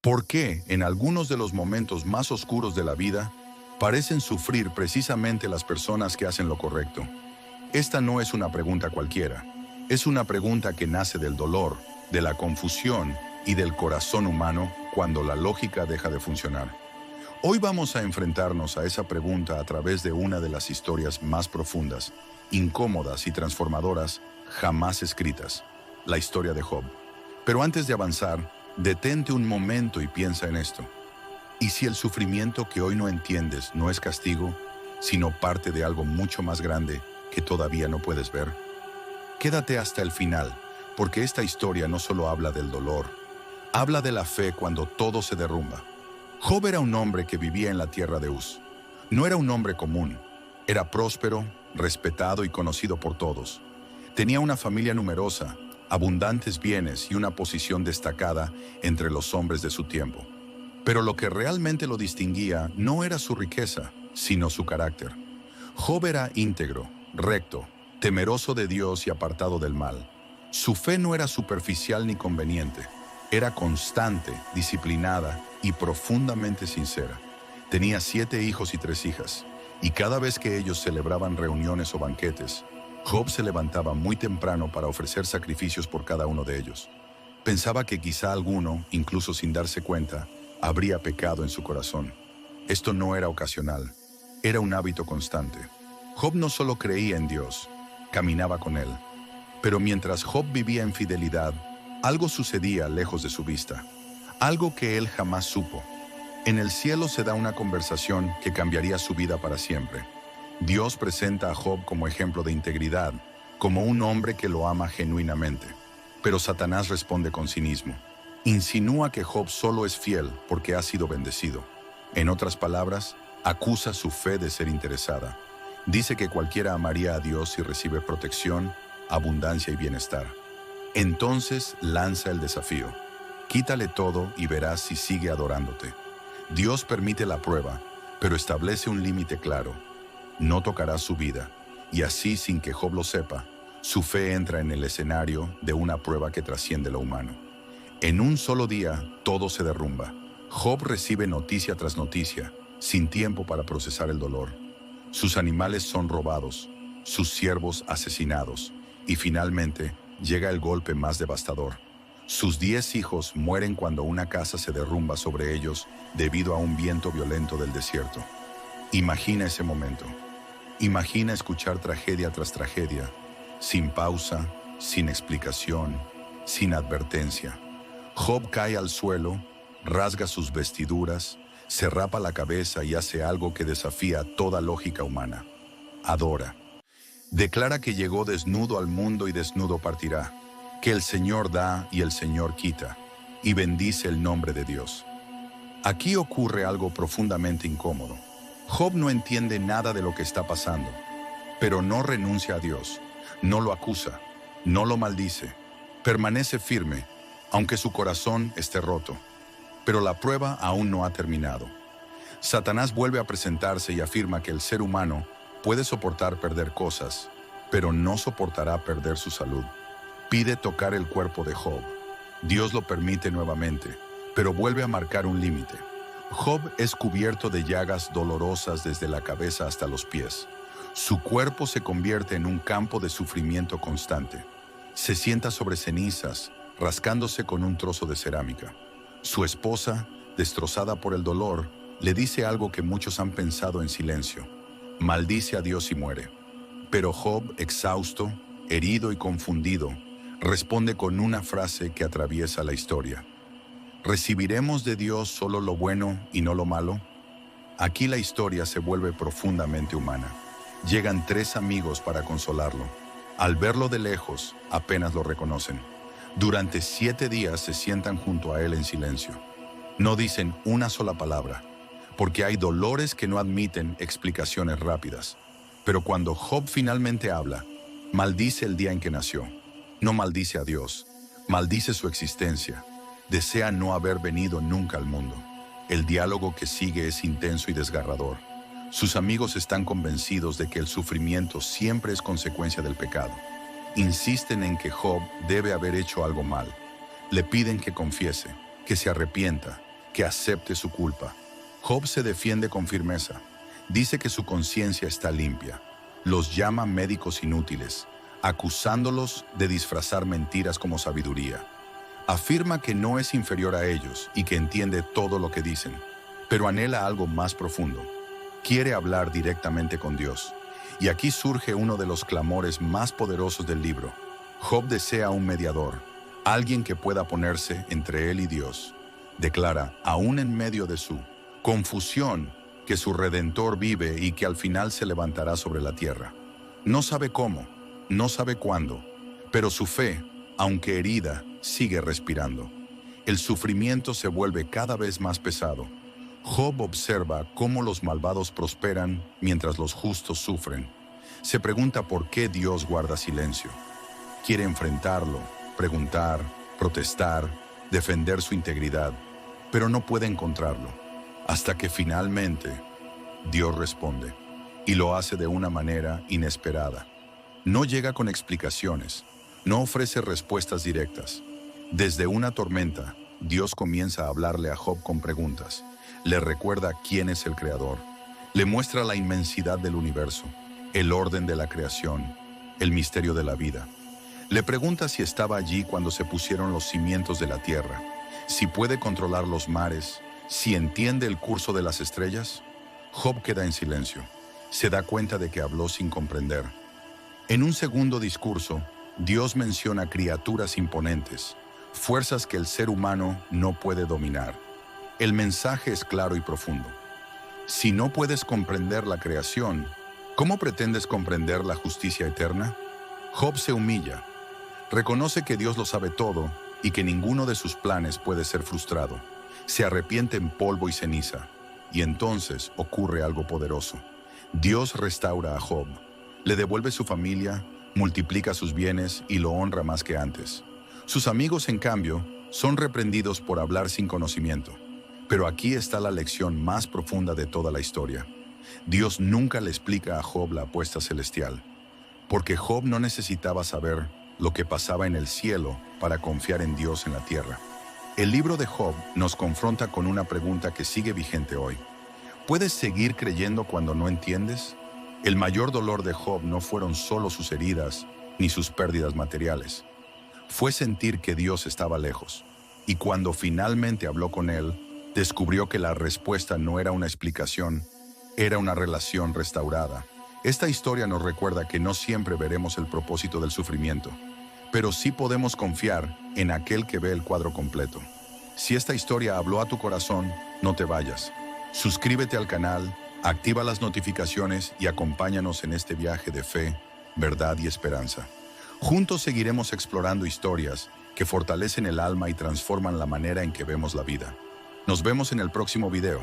¿Por qué en algunos de los momentos más oscuros de la vida parecen sufrir precisamente las personas que hacen lo correcto? Esta no es una pregunta cualquiera. Es una pregunta que nace del dolor, de la confusión y del corazón humano cuando la lógica deja de funcionar. Hoy vamos a enfrentarnos a esa pregunta a través de una de las historias más profundas, incómodas y transformadoras jamás escritas, la historia de Job. Pero antes de avanzar, detente un momento y piensa en esto. ¿Y si el sufrimiento que hoy no entiendes no es castigo, sino parte de algo mucho más grande que todavía no puedes ver? Quédate hasta el final, porque esta historia no solo habla del dolor, habla de la fe cuando todo se derrumba. Job era un hombre que vivía en la tierra de Uz. No era un hombre común, era próspero, respetado y conocido por todos. Tenía una familia numerosa, abundantes bienes y una posición destacada entre los hombres de su tiempo. Pero lo que realmente lo distinguía no era su riqueza, sino su carácter. Job era íntegro, recto, temeroso de Dios y apartado del mal. Su fe no era superficial ni conveniente. Era constante, disciplinada y profundamente sincera. Tenía 7 hijos y 3 hijas, y cada vez que ellos celebraban reuniones o banquetes, Job se levantaba muy temprano para ofrecer sacrificios por cada uno de ellos. Pensaba que quizá alguno, incluso sin darse cuenta, habría pecado en su corazón. Esto no era ocasional, era un hábito constante. Job no solo creía en Dios, caminaba con él. Pero mientras Job vivía en fidelidad, algo sucedía lejos de su vista, algo que él jamás supo. En el cielo se da una conversación que cambiaría su vida para siempre. Dios presenta a Job como ejemplo de integridad, como un hombre que lo ama genuinamente. Pero Satanás responde con cinismo. Insinúa que Job solo es fiel porque ha sido bendecido. En otras palabras, acusa su fe de ser interesada. Dice que cualquiera amaría a Dios si recibe protección, abundancia y bienestar. Entonces lanza el desafío. Quítale todo y verás si sigue adorándote. Dios permite la prueba, pero establece un límite claro. No tocarás su vida, y así sin que Job lo sepa, su fe entra en el escenario de una prueba que trasciende lo humano. En un solo día, todo se derrumba. Job recibe noticia tras noticia, sin tiempo para procesar el dolor. Sus animales son robados, sus siervos asesinados, y finalmente llega el golpe más devastador. Sus 10 hijos mueren cuando una casa se derrumba sobre ellos debido a un viento violento del desierto. Imagina ese momento. Imagina escuchar tragedia tras tragedia, sin pausa, sin explicación, sin advertencia. Job cae al suelo, rasga sus vestiduras, se rapa la cabeza y hace algo que desafía toda lógica humana. Adora. Declara que llegó desnudo al mundo y desnudo partirá, que el Señor da y el Señor quita, y bendice el nombre de Dios. Aquí ocurre algo profundamente incómodo. Job no entiende nada de lo que está pasando, pero no renuncia a Dios, no lo acusa, no lo maldice, permanece firme, aunque su corazón esté roto. Pero la prueba aún no ha terminado. Satanás vuelve a presentarse y afirma que el ser humano puede soportar perder cosas, pero no soportará perder su salud. Pide tocar el cuerpo de Job. Dios lo permite nuevamente, pero vuelve a marcar un límite. Job es cubierto de llagas dolorosas desde la cabeza hasta los pies. Su cuerpo se convierte en un campo de sufrimiento constante. Se sienta sobre cenizas, rascándose con un trozo de cerámica. Su esposa, destrozada por el dolor, le dice algo que muchos han pensado en silencio. Maldice a Dios y muere. Pero Job, exhausto, herido y confundido, responde con una frase que atraviesa la historia. ¿Recibiremos de Dios solo lo bueno y no lo malo? Aquí la historia se vuelve profundamente humana. Llegan 3 amigos para consolarlo. Al verlo de lejos, apenas lo reconocen. Durante 7 días se sientan junto a él en silencio. No dicen una sola palabra, porque hay dolores que no admiten explicaciones rápidas. Pero cuando Job finalmente habla, maldice el día en que nació. No maldice a Dios, maldice su existencia. Desea no haber venido nunca al mundo. El diálogo que sigue es intenso y desgarrador. Sus amigos están convencidos de que el sufrimiento siempre es consecuencia del pecado. Insisten en que Job debe haber hecho algo mal. Le piden que confiese, que se arrepienta, que acepte su culpa. Job se defiende con firmeza. Dice que su conciencia está limpia. Los llama médicos inútiles, acusándolos de disfrazar mentiras como sabiduría. Afirma que no es inferior a ellos y que entiende todo lo que dicen, pero anhela algo más profundo. Quiere hablar directamente con Dios. Y aquí surge uno de los clamores más poderosos del libro. Job desea un mediador, alguien que pueda ponerse entre él y Dios. Declara, aún en medio de su confusión, que su Redentor vive y que al final se levantará sobre la tierra. No sabe cómo, no sabe cuándo, pero su fe, aunque herida, sigue respirando. El sufrimiento se vuelve cada vez más pesado. Job observa cómo los malvados prosperan mientras los justos sufren. Se pregunta por qué Dios guarda silencio. Quiere enfrentarlo, preguntar, protestar, defender su integridad, pero no puede encontrarlo. Hasta que finalmente Dios responde, y lo hace de una manera inesperada. No llega con explicaciones, no ofrece respuestas directas. Desde una tormenta, Dios comienza a hablarle a Job con preguntas. Le recuerda quién es el Creador. Le muestra la inmensidad del universo, el orden de la creación, el misterio de la vida. Le pregunta si estaba allí cuando se pusieron los cimientos de la tierra, si puede controlar los mares, si entiende el curso de las estrellas. Job queda en silencio. Se da cuenta de que habló sin comprender. En un segundo discurso, Dios menciona criaturas imponentes, fuerzas que el ser humano no puede dominar. El mensaje es claro y profundo. Si no puedes comprender la creación, ¿cómo pretendes comprender la justicia eterna? Job se humilla. Reconoce que Dios lo sabe todo y que ninguno de sus planes puede ser frustrado. Se arrepiente en polvo y ceniza, y entonces ocurre algo poderoso. Dios restaura a Job, le devuelve su familia, multiplica sus bienes y lo honra más que antes. Sus amigos, en cambio, son reprendidos por hablar sin conocimiento. Pero aquí está la lección más profunda de toda la historia. Dios nunca le explica a Job la apuesta celestial, porque Job no necesitaba saber lo que pasaba en el cielo para confiar en Dios en la tierra. El libro de Job nos confronta con una pregunta que sigue vigente hoy. ¿Puedes seguir creyendo cuando no entiendes? El mayor dolor de Job no fueron solo sus heridas ni sus pérdidas materiales. Fue sentir que Dios estaba lejos. Y cuando finalmente habló con él, descubrió que la respuesta no era una explicación, era una relación restaurada. Esta historia nos recuerda que no siempre veremos el propósito del sufrimiento, pero sí podemos confiar en aquel que ve el cuadro completo. Si esta historia habló a tu corazón, no te vayas. Suscríbete al canal, activa las notificaciones y acompáñanos en este viaje de fe, verdad y esperanza. Juntos seguiremos explorando historias que fortalecen el alma y transforman la manera en que vemos la vida. Nos vemos en el próximo video.